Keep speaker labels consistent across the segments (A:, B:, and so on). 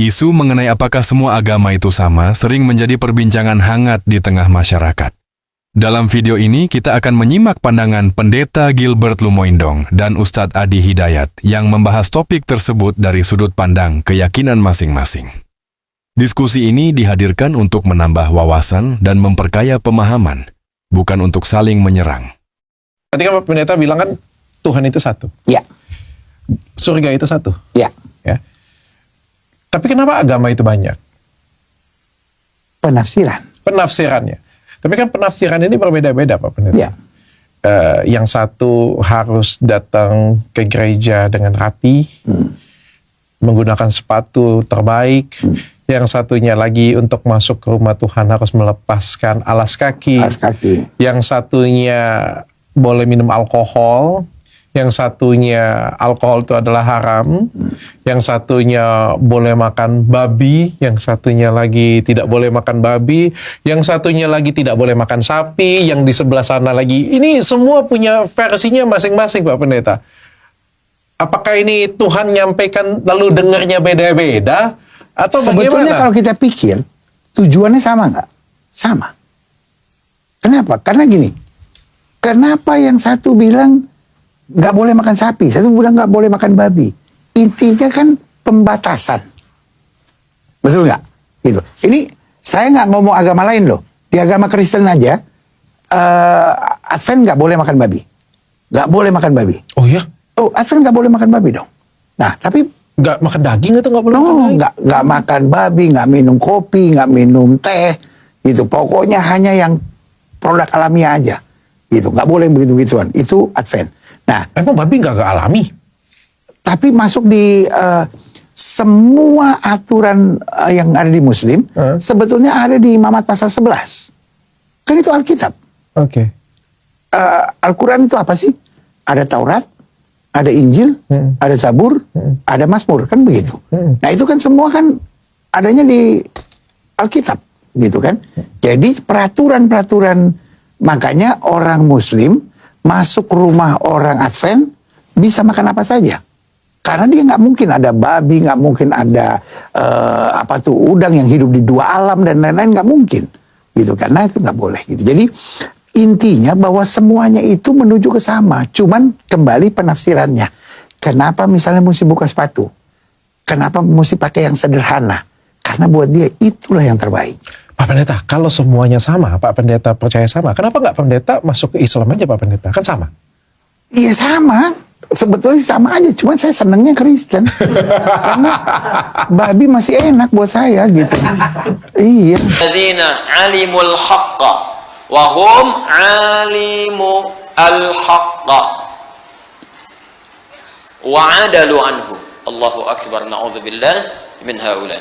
A: Isu mengenai apakah semua agama itu sama sering menjadi perbincangan hangat di tengah masyarakat. Dalam video ini, kita akan menyimak pandangan Pendeta Gilbert Lumoindong dan Ustadz Adi Hidayat yang membahas topik tersebut dari sudut pandang keyakinan masing-masing. Diskusi ini dihadirkan untuk menambah wawasan dan memperkaya pemahaman, bukan untuk saling menyerang.
B: Tadi kan Pak Pendeta bilang kan Tuhan itu satu.
C: Ya.
B: Surga itu satu.
C: Ya.
B: Ya. Tapi kenapa agama itu banyak? Penafsirannya. Tapi kan penafsiran ini berbeda-beda Pak Pendeta.
C: Ya.
B: Yang satu harus datang ke gereja dengan rapi, menggunakan sepatu terbaik. Yang satunya lagi untuk masuk ke rumah Tuhan harus melepaskan alas kaki. Yang satunya boleh minum alkohol. Yang satunya alkohol itu adalah haram. Yang satunya boleh makan babi. Yang satunya lagi tidak boleh makan babi. Yang satunya lagi tidak boleh makan sapi. Yang di sebelah sana lagi. Ini semua punya versinya masing-masing Pak Pendeta. Apakah ini Tuhan nyampaikan lalu dengarnya beda-beda? Atau
C: sebetulnya
B: bagaimana?
C: kalau kita pikir, tujuannya sama nggak? Sama. Kenapa? Karena gini. Kenapa yang satu bilang nggak boleh makan sapi, satu bilang nggak boleh makan babi. Intinya kan pembatasan. Betul nggak? Gitu. Ini saya nggak ngomong agama lain loh. Di agama Kristen aja, Advent nggak boleh makan babi. Nggak boleh makan babi.
B: Oh iya?
C: Oh, Advent nggak boleh makan babi dong. Nah, tapi
B: Nggak makan daging atau nggak boleh makan daging?
C: nggak makan babi, nggak minum kopi, nggak minum teh, gitu. Pokoknya hanya yang produk alamiah aja, gitu. Nggak boleh begitu-begituan. Itu Advent. Nah,
B: emang babi nggak alami?
C: tapi masuk di semua aturan yang ada di Muslim, sebetulnya ada di Imamat pasal 11. Kan itu Alkitab.
B: Oke.
C: Al-Quran itu apa sih? Ada Taurat, ada Injil, ada Zabur, ada Mazmur, kan begitu. Nah itu kan semua kan adanya di Alkitab, gitu kan. Jadi peraturan-peraturan, makanya orang Muslim masuk rumah orang Advent bisa makan apa saja. Karena dia nggak mungkin ada babi, nggak mungkin ada udang yang hidup di dua alam dan lain-lain, nggak mungkin, gitu. Karena itu nggak boleh, gitu. Jadi intinya bahwa semuanya itu menuju ke sama, cuman kembali penafsirannya. Kenapa misalnya mesti buka sepatu? Kenapa mesti pakai yang sederhana? Karena buat dia itulah yang terbaik.
B: Pak Pendeta, kalau semuanya sama, Pak Pendeta percaya sama, kenapa nggak Pendeta masuk ke Islam aja Pak Pendeta? Kan sama.
C: Iya sama. Sebetulnya sama aja, cuman saya senangnya Kristen. Karena babi masih enak buat saya gitu. Iya.
D: Alladzina alimul haqqa wa hum alimu al-haqqa wa adalu anhu. Allahu akbar, na'udzubillah min haula.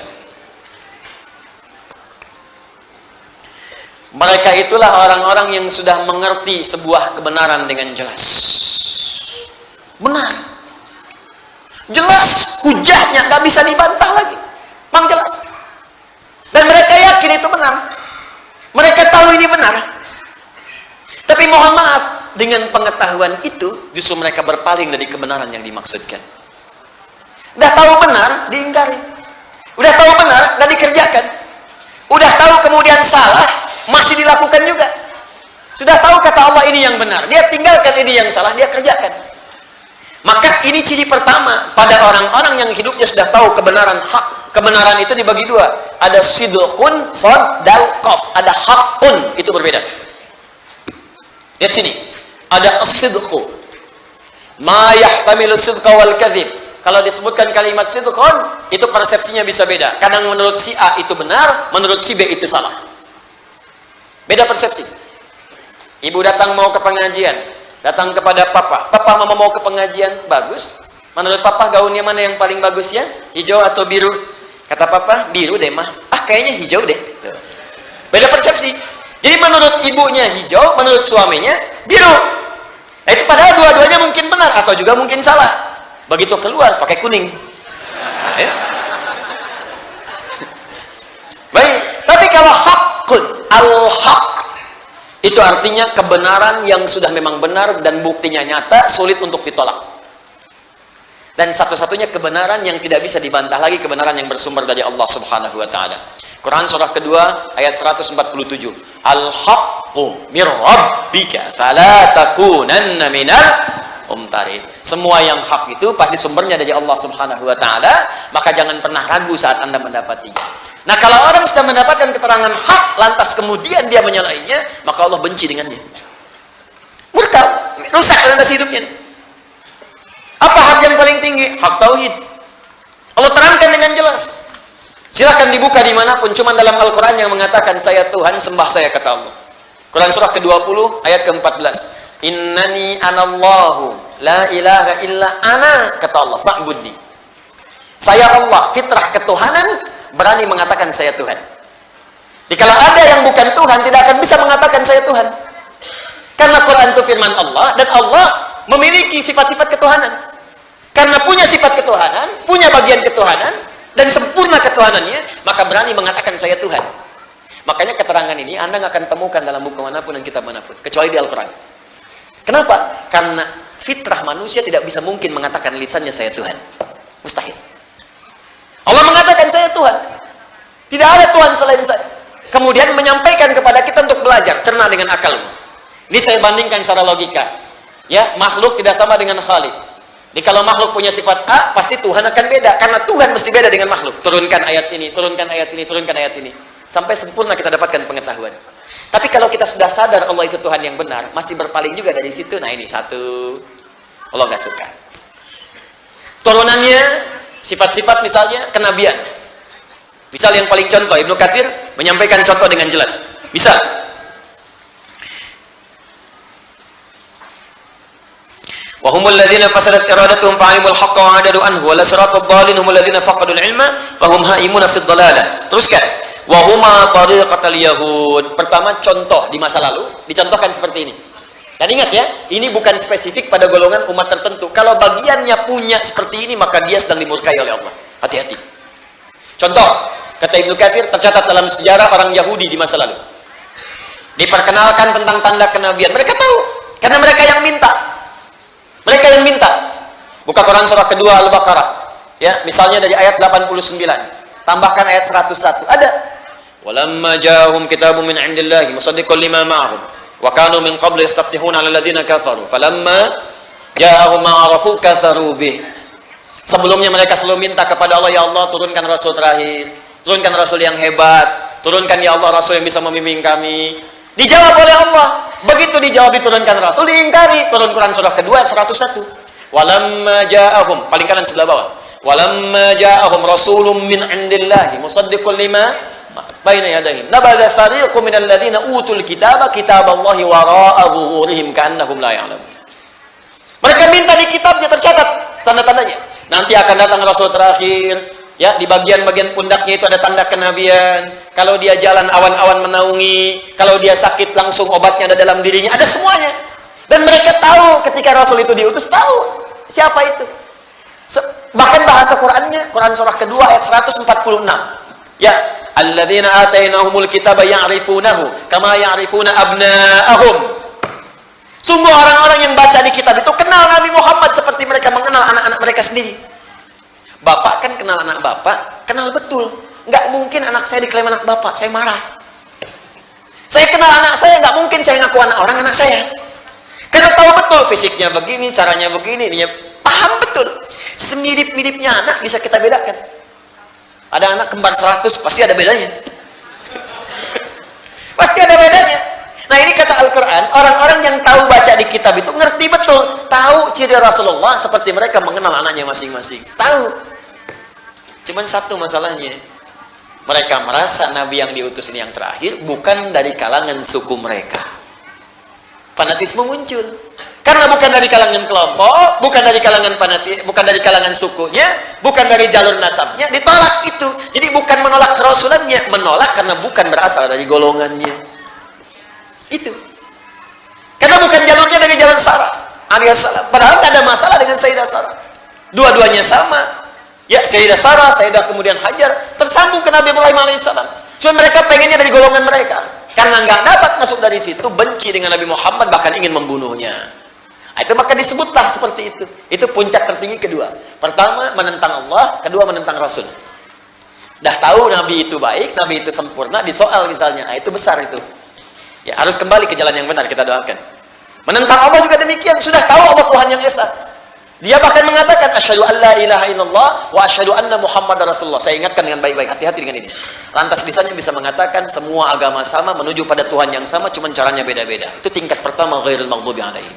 D: Mereka itulah orang-orang yang sudah mengerti sebuah kebenaran dengan jelas. Benar. Jelas, hujahnya nggak bisa dibantah lagi. Memang jelas. Dan mereka yakin itu benar. Mereka tahu ini benar. Tapi mohon maaf, dengan pengetahuan itu justru mereka berpaling dari kebenaran yang dimaksudkan. Udah tahu benar, diingkari. Udah tahu benar, nggak dikerjakan. Udah tahu kemudian salah, masih dilakukan juga. Sudah tahu kata Allah ini yang benar, dia tinggalkan ini yang salah, dia kerjakan. Maka ini ciri pertama pada orang-orang yang hidupnya sudah tahu kebenaran hak. Kebenaran itu dibagi dua. Ada sidqun, shad, dal, qaf. Ada hakun, itu berbeda. Lihat sini. Ada as-sidqu. Ma yahtamilu sidqa wal kadhib. Kalau disebutkan kalimat sidqun, itu persepsinya bisa beda. Kadang menurut si A itu benar, menurut si B itu salah. Beda persepsi. Ibu datang mau ke pengajian, datang kepada papa. Papa mau ke pengajian, bagus. Menurut papa gaunnya mana yang paling bagus ya? Hijau atau biru? Kata papa, biru deh mah. Ah kayaknya hijau deh. Beda persepsi. Jadi menurut ibunya hijau, menurut suaminya biru. Nah, itu padahal dua-duanya mungkin benar atau juga mungkin salah. Begitu keluar pakai kuning. Baik, tapi kalau hakun, al-haq, itu artinya kebenaran yang sudah memang benar dan buktinya nyata, sulit untuk ditolak. Dan satu-satunya kebenaran yang tidak bisa dibantah lagi, kebenaran yang bersumber dari Allah Subhanahu wa taala. Quran surah kedua ayat 147. Al-haqqu mir rabbika fala takunanna minal mumtarin. Semua yang hak itu pasti sumbernya dari Allah Subhanahu wa taala, maka jangan pernah ragu saat Anda mendapatinya. Nah, kalau orang sudah mendapatkan keterangan hak lantas kemudian dia menyalahinya, maka Allah benci dengannya. Murka, rusak lantas hidupnya. Apa hak yang paling tinggi? Hak tauhid. Allah terangkan dengan jelas. Silahkan dibuka dimanapun, cuma dalam Al-Quran yang mengatakan saya Tuhan, sembah saya, kata Allah. Quran surah ke-20 ayat ke-14. Innani anallahu la ilaha illa ana, kata Allah, fa'budni. Saya Allah, fitrah ketuhanan, berani mengatakan saya Tuhan. Jadi kalau ada yang bukan Tuhan, tidak akan bisa mengatakan saya Tuhan. Karena Quran itu firman Allah, dan Allah memiliki sifat-sifat ketuhanan. Karena punya sifat ketuhanan, punya bagian ketuhanan, dan sempurna ketuhanannya, maka berani mengatakan saya Tuhan. Makanya keterangan ini Anda nggak akan temukan dalam buku manapun dan kitab manapun, kecuali di Al-Quran. Kenapa? Karena fitrah manusia tidak bisa mungkin mengatakan lisannya saya Tuhan. Mustahil. Allah mengatakan saya Tuhan. Tidak ada Tuhan selain saya. Kemudian menyampaikan kepada kita untuk belajar, cerna dengan akalmu. Ini saya bandingkan secara logika. Ya, makhluk tidak sama dengan Khalik. Jadi kalau makhluk punya sifat A, pasti Tuhan akan beda. Karena Tuhan mesti beda dengan makhluk. Turunkan ayat ini, turunkan ayat ini, turunkan ayat ini. Sampai sempurna kita dapatkan pengetahuan. Tapi kalau kita sudah sadar Allah itu Tuhan yang benar, masih berpaling juga dari situ. Nah ini satu, Allah nggak suka. Turunannya, sifat-sifat misalnya kenabian. Misal yang paling contoh, Ibnu Katsir menyampaikan contoh dengan jelas. Misal, وهم الذين فسدت إرادتهم فعلموا الحق وعدلوا عنه ولا صراط الضالين هم الذين فقدوا العلم فهم هائمون في الضلالة. Teruskan. وهما طريقة اليهود. Pertama, contoh di masa lalu dicontohkan seperti ini. Dan ingat ya, ini bukan spesifik pada golongan umat tertentu. Kalau bagiannya punya seperti ini, maka dia sedang dimurkai oleh Allah. Hati-hati. Contoh, kata Ibnu Katsir, tercatat dalam sejarah orang Yahudi di masa lalu. Diperkenalkan tentang tanda kenabian. Mereka tahu, karena mereka yang minta. Mereka yang minta. Buka Quran surah kedua Al-Baqarah. Ya, misalnya dari ayat 89. Tambahkan ayat 101. Ada. Walamma ja'ahum kitabun min 'indillahi musaddiqan lima ma'ahum wa kanu min qabli yastaftihuna 'ala alladziina kafaru falamma ja'ahum ma 'arafu kafaru bih. Sebelumnya mereka selalu minta kepada Allah, ya Allah, turunkan rasul terakhir, turunkan rasul yang hebat, turunkan ya Allah rasul yang bisa membimbing kami. Dijawab oleh Allah. Begitu dijawab diturunkan rasul, diingkari. Turun Quran surah kedua 101. Walamma ja'ahum, paling kanan sebelah bawah. Walamma ja'ahum rasulun min 'indillahi musaddiqun lima baina yadayhim nabadha fariqun minal ladzina utul kitaba kitaballahi wara'a dhuhurihim ka'annahum la ya'lamun. Mereka minta di kitabnya tercatat tanda-tandanya. Nanti akan datang rasul terakhir. Ya, di bagian-bagian pundaknya itu ada tanda kenabian. Kalau dia jalan awan-awan menaungi, kalau dia sakit langsung obatnya ada dalam dirinya, ada semuanya. Dan mereka tahu ketika Rasul itu diutus, tahu siapa itu. Bahkan bahasa Qur'annya, Quran surah kedua ayat 146. Ya, alladzina atainahumul kitaba ya'rifunahu kama ya'rifuna abna'ahum. Sungguh orang-orang yang baca di kitab itu kenal Nabi Muhammad seperti mereka mengenal anak-anak mereka sendiri. Bapak kan kenal anak bapak, kenal betul. Nggak mungkin anak saya diklaim anak bapak, saya marah. Saya kenal anak saya, nggak mungkin saya ngaku anak orang anak saya. Karena tahu betul fisiknya begini, caranya begini, dia paham betul. Semirip-miripnya anak bisa kita bedakan. Ada anak kembar 100, pasti ada bedanya. Pasti ada bedanya. Nah ini kata Al-Quran, orang-orang yang tahu baca di kitab itu ngerti betul. Tahu ciri Rasulullah seperti mereka mengenal anaknya masing-masing. Tahu. Cuman satu masalahnya, mereka merasa Nabi yang diutus ini yang terakhir bukan dari kalangan suku mereka. Fanatisme muncul. Karena bukan dari kalangan kelompok, bukan dari kalangan bukan dari kalangan sukunya, bukan dari jalur nasabnya, ditolak itu. Jadi bukan menolak kerasulannya, menolak karena bukan berasal dari golongannya. Itu. Karena bukan jalurnya dari jalur Sarah alaihissalam. Padahal tidak ada masalah dengan Sayyidah Sarah. Dua-duanya sama. Ya, Sayyidah Sarah, Sayyidah kemudian Hajar tersambung ke Nabi Ibrahim alaihissalam. Cuma mereka pengennya dari golongan mereka. Karena nggak dapat masuk dari situ, benci dengan Nabi Muhammad, bahkan ingin membunuhnya. Itu maka disebutlah seperti itu. Itu puncak tertinggi kedua. Pertama, menentang Allah. Kedua, menentang Rasul. Dah tahu Nabi itu baik, Nabi itu sempurna, disoal misalnya. Nah, itu besar itu. Ya, harus kembali ke jalan yang benar, kita doakan. Menentang Allah juga demikian. Sudah tahu Allah Tuhan yang Esa. Dia bahkan mengatakan, asyhadu an la ilaha illallah wa asyhadu anna Muhammadar Rasulullah. Saya ingatkan dengan baik-baik, hati-hati dengan ini. Lantas lisannya bisa mengatakan semua agama sama, menuju pada Tuhan yang sama, cuma caranya beda-beda. Itu tingkat pertama, ghairil maghdubi alaihim.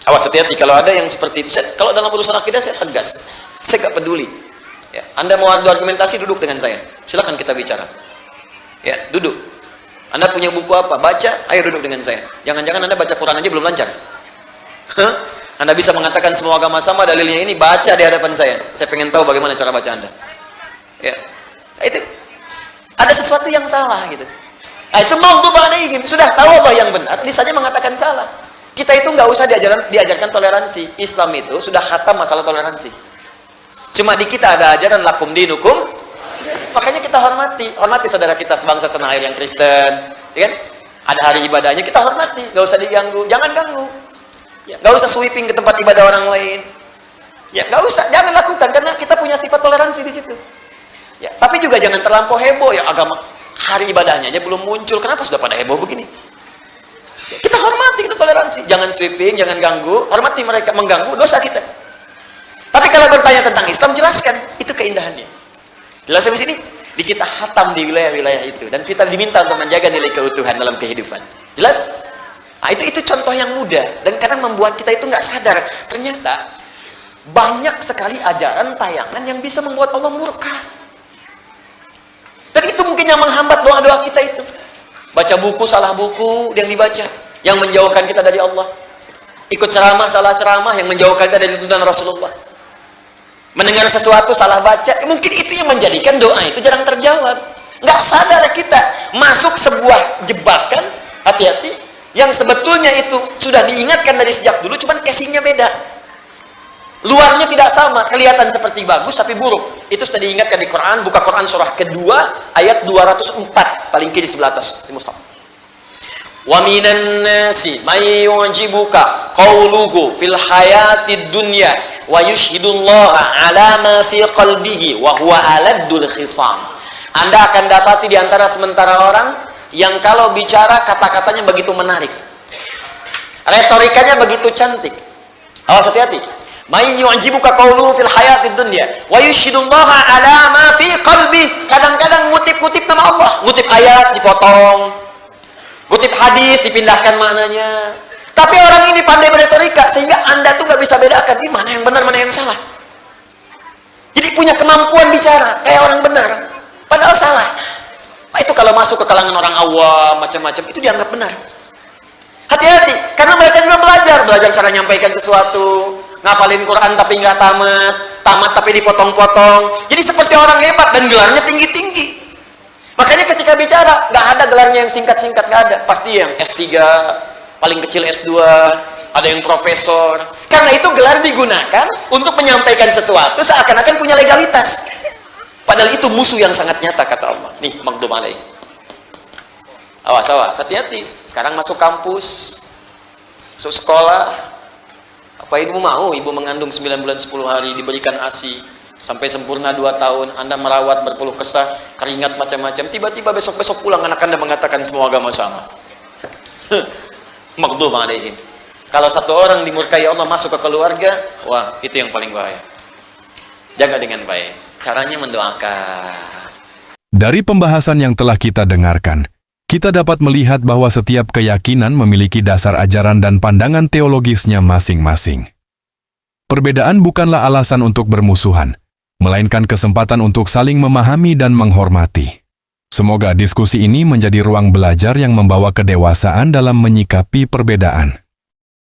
D: Awas, hati-hati kalau ada yang seperti itu. Kalau dalam urusan akidah saya tegas. Saya gak peduli. Ya, Anda mau adu argumentasi, duduk dengan saya. Silakan kita bicara. Ya, duduk. Anda punya buku apa? Baca, ayo duduk dengan saya. Jangan-jangan Anda baca Quran aja belum lancar. Anda bisa mengatakan semua agama sama, dalilnya ini, baca di hadapan saya. Saya pengen tahu bagaimana cara baca Anda. Ya. Itu ada sesuatu yang salah gitu. Nah, itu maghdub alaihim, sudah tahu Allah yang benar, lisannya mengatakan salah. Kita itu nggak usah diajarkan toleransi. Islam itu sudah khatam masalah toleransi. Cuma di kita ada ajaran lakum dinukum. Makanya kita hormati saudara kita sebangsa setanah air yang Kristen, ya kan? Ada hari ibadahnya, kita hormati, nggak usah diganggu, jangan ganggu. Ya, nggak usah sweeping ke tempat ibadah orang lain. Ya, nggak usah, jangan lakukan karena kita punya sifat toleransi di situ. Ya, tapi juga jangan terlampau heboh ya, agama hari ibadahnya aja belum muncul, kenapa sudah pada heboh begini? Ya, kita hormati, kita toleransi, jangan sweeping, jangan ganggu, hormati mereka, mengganggu dosa kita. Tapi kalau bertanya tentang Islam, jelaskan itu keindahannya. Jelas sampai sini, di kita khatam di wilayah-wilayah itu dan kita diminta untuk menjaga nilai keutuhan dalam kehidupan. Jelas? Nah, itu contoh yang mudah dan kadang membuat kita itu nggak sadar ternyata banyak sekali ajaran tayangan yang bisa membuat Allah murka. Dan itu mungkin yang menghambat doa-doa kita itu. Baca buku salah buku yang dibaca yang menjauhkan kita dari Allah. Ikut ceramah salah ceramah yang menjauhkan kita dari tuntunan Rasulullah. Mendengar sesuatu salah baca, mungkin itu yang menjadikan doa itu jarang terjawab. Nggak sadar kita masuk sebuah jebakan, hati-hati. Yang sebetulnya itu sudah diingatkan dari sejak dulu, cuman casingnya beda. Luarnya tidak sama, kelihatan seperti bagus tapi buruk. Itu sudah diingatkan di Quran. Buka Quran surah kedua ayat 204, paling kiri sebelah atas di mushaf. Wa minan nasi may yu'jibuka qauluhu fil hayatid dunya wa yushhidullaha ala ma fi qalbihi wa huwa aladdul khisam. Anda akan dapati di antara sementara orang yang kalau bicara kata-katanya begitu menarik, retorikanya begitu cantik. Awas, hati-hati. May yu'jibuka qawluhu fil hayatid dunya wa yushhidullaha ala ma fi qalbi. Kadang-kadang ngutip-ngutip nama Allah, ngutip ayat dipotong, ngutip hadis dipindahkan maknanya. Tapi orang ini pandai berretorika sehingga Anda tuh nggak bisa bedakan ini mana yang benar, mana yang salah. Jadi punya kemampuan bicara kayak orang benar, padahal salah. Nah, itu kalau masuk ke kalangan orang awam macam-macam itu dianggap benar. Hati-hati, karena mereka juga belajar cara nyampaikan sesuatu, ngafalin Quran tapi nggak tamat tapi dipotong-potong. Jadi seperti orang hebat dan gelarnya tinggi-tinggi. Makanya ketika bicara nggak ada gelarnya yang singkat-singkat, nggak ada. Pasti yang S3, paling kecil S2, ada yang profesor. Karena itu gelar digunakan untuk menyampaikan sesuatu seakan-akan punya legalitas. Padahal itu musuh yang sangat nyata, kata Allah. Nih, maghdub alaihim. Awas, hati-hati. Sekarang masuk kampus, masuk sekolah. Apa ibu mau? Ibu mengandung 9 bulan 10 hari, diberikan ASI, sampai sempurna 2 tahun. Anda merawat, berpeluh kesah, keringat macam-macam. Tiba-tiba besok-besok pulang anak Anda mengatakan semua agama sama. Maghdub alaihim. Kalau satu orang dimurkai Allah masuk ke keluarga, wah, itu yang paling bahaya. Jaga dengan baik. Caranya mendoakan.
A: Dari pembahasan yang telah kita dengarkan, kita dapat melihat bahwa setiap keyakinan memiliki dasar ajaran dan pandangan teologisnya masing-masing. Perbedaan bukanlah alasan untuk bermusuhan, melainkan kesempatan untuk saling memahami dan menghormati. Semoga diskusi ini menjadi ruang belajar yang membawa kedewasaan dalam menyikapi perbedaan.